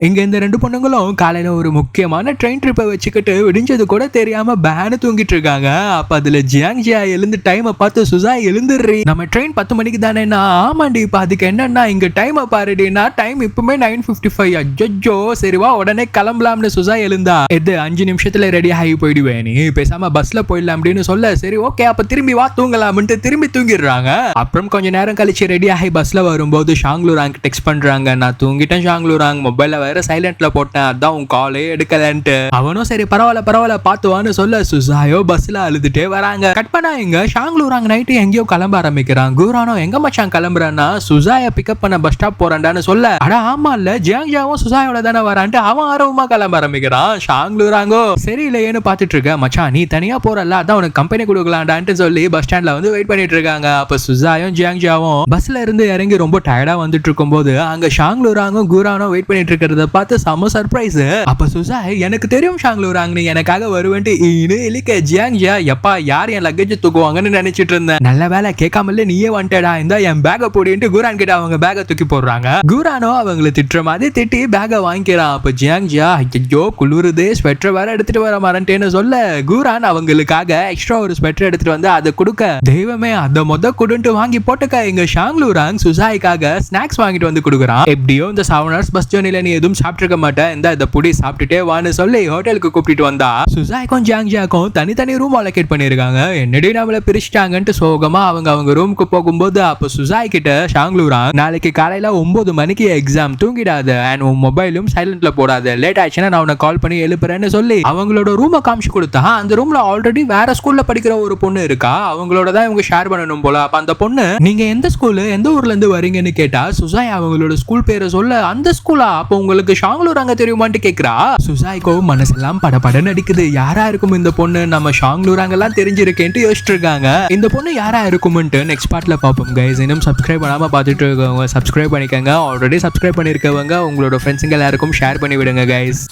இங்க இந்த 2 பொண்ணுங்களும் காலையில ஒரு முக்கியமான ட்ரெயின் ட்ரிப்பை வச்சுக்கிட்டு விடிஞ்சது கூட தெரியாம பேனு தூங்கிட்டு இருக்காங்க. அப்ப அதுல ஜியாங் ஜியா எழுந்து டைமை பார்த்து சுசா எழுந்துடுறி, நம்ம ட்ரெயின் 10 மணிக்கு தானேன்னா, ஆமாண்டி இப்ப அதுக்கு என்னன்னா இங்க டைமை பாருடினா டைம் இப்பவுமே 9:55. அஜ்ஜோ சரிவா உடனே கிளம்பலாம்னு சுசா எழுந்தா. இது 5 நிமிஷத்துல ரெடி ஆகி போயிடுவேன், நீ பேசாம பஸ்ல போயிடலாம் அப்படின்னு சொல்ல, சரி ஓகே அப்ப திரும்பி வா தூங்கலாம்னு திரும்பி தூங்கிடுறாங்க. அப்புறம் கொஞ்ச நேரம் கழிச்சு ரெடி ஆகி பஸ்ல வரும்போது ஷாங்லூராங் டெக்ஸ்ட் பண்றாங்க, நான் தூங்கிட்டேன் ஷாங்லூராங், மொபைல்ல சைலண்ட்ல போட்டேன், அதான் உன் காலே எடுக்கலன்ட்டு. அவனும் சரி பரவாயில்ல பாத்துவான்னு சொல்ல சுசாயோ பஸ்ல அழுதுட்டே வராங்க. கட் பண்ணா இங்க ஷாங்லூராங் நைட்டு எங்கேயோ கிளம்ப ஆரம்பிக்கிறான். குரானோ எங்க மச்சான் கிளம்புறான்னா, சுசாய பிக்கப் பண்ண பஸ் ஸ்டாப் போறான்டான்னு சொல்ல, அட ஆமா இல்ல ஜியாங் ஜியாவும் சுசாயோட தானே வரான்ட்டு அவன் ஆர்வமா கிளம்ப ஆரம்பிக்கிறான். ஷாங்லூராங்கோ சரி இல்லையேன்னு பாத்துட்டு இருக்க, மச்சான் நீ தனியா போறல அதான் உனக்கு கம்பெனி கொடுக்கலான்டான்ட்டு சொல்லி பஸ் ஸ்டாண்ட்ல வந்து வெயிட் பண்ணிட்டு இருக்காங்க. அப்ப சுசாயும் ஜியாங் ஜியாவும் பஸ்ல இருந்து இறங்கி ரொம்ப டயர்டா வந்துட்டு இருக்கும் போது அங்க ஷாங்லூராங்கும் குரானோ வெயிட் பண்ணிட்டு இருக்கிறத பார்த்து செம சர்ப்ரைஸ். அப்ப சுசா எனக்கு தெரியும் ஷாங்லூராங் நீ எனக்காக வருவேன்ட்டு இலிக்க ஜியாங் ஜியா எப்பா யார் என் லக்கேஜ் தூக்குவாங்கன்னு நினைச்சிட்டு இருந்தேன், நல்ல வேலை கேட்காமல நீயே வந்துட்டடா, இந்த என் பேக போடிட்டு குரான் கிட்ட அவங்க பேக தூக்கி போடுறாங்க. குரானோ அவங்களை திட்டுற மாதிரி திட்டி பேக வாங்கிக்கிறான். அப்ப ஜியாங் ஜியா ஐயோ குளிருதே ஸ்வெட்டர் வேற எடுத்துட்டு வர மறந்துட்டேன்னு சொல்ல, குரான் அவங்களுக்காக எக்ஸ்ட்ரா ஒரு ஸ்வெட்டர் எடுத்துட்டு வந்து அதை கொடுக்க, தெய்வமே அதை குடுன்ட்டு வாங்கி போட்டுக்க இங்க ஷாங்லூராங் சுசாய்க்காக ஸ்நாக்ஸ் வாங்கிட்டு வந்து கொடுக்குறான். எப்படியோ இந்த 7 hours பஸ் ஜர்னில நீ எதுவும் சாப்பிட்டுருக்க மாட்டேன், இந்த புடி சாப்பிட்டுட்டே வான்னு சொல்லி ஹோட்டலுக்கு கூப்பிட்டு வந்தா. சுசாய்க்கும் ஜியாங் ஜியாக்கும் தனித்தனி ரூம் அலோகேட் பண்ணிருக்காங்க. என்னடி நம்மள பிரிச்சுட்டாங்கன்ட்டு சோகமா அவங்க ரூமுக்கு போகும்போது அப்ப சுசாய் கிட்ட ஷாங்லூராங் நாளைக்கு காலையில 9 மணிக்கு எக்ஸாம், தூங்கிடாத அண்ட் உன் மொபைலும் சைலண்ட்ல போடாத, லேட் ஆயிடுச்சுன்னா நான் உன்னை கால் பண்ணி எழுப்புறேன்னு சொல்லி அவங்களோட ரூமை காமிச்சு கொடுத்தா. அந்த ரூம்ல ஆல்ரெடி வேற ஸ்கூல்ல படிக்கிற ஒரு பொண்ணு இருக்கா, அவங்களோட தான் இவங்க ஷேர் பண்ணணும் போல. அப்ப அந்த பொண்ணு நீங்க எந்த ஸ்கூலு எந்த ஊர்ல இருந்து வரீங்கன்னு கேட்டா சுசாய் அவங்களோட ஸ்கூல் பேரை சொல்ல, அந்த ஸ்கூலா அப்ப உங்களுக்கு ஷாங்லூராங்க தெரியுமான்னு கேக்குறா. சுசாய்க்கோ மனசெல்லாம் படபடன்னு அடிக்குது, யாரா இருக்கும் இந்த பொண்ணு, நம்ம ஷாங்லூராங்க எல்லாம் தெரிஞ்சிருக்கேன்ட்டு யோசிச்சுட்டு இருக்காங்க. இந்த பொண்ணு யாரா இருக்கும்ட்டு நெக்ஸ்ட் பார்ட்ல பாப்போம் கைஸ். இன்னும் சப்ஸ்கிரைப் பண்ணாம பார்த்துட்டு இருக்கவங்க சப்ஸ்கிரைப் பண்ணிக்கங்க, ஆல்ரெடி சப்ஸ்கிரைப் பண்ணிருக்கவங்க உங்களோட ஃப்ரெண்ட்ஸுங்க எல்லாருக்கும் ஷேர் பண்ணி விடுங்க கைஸ்.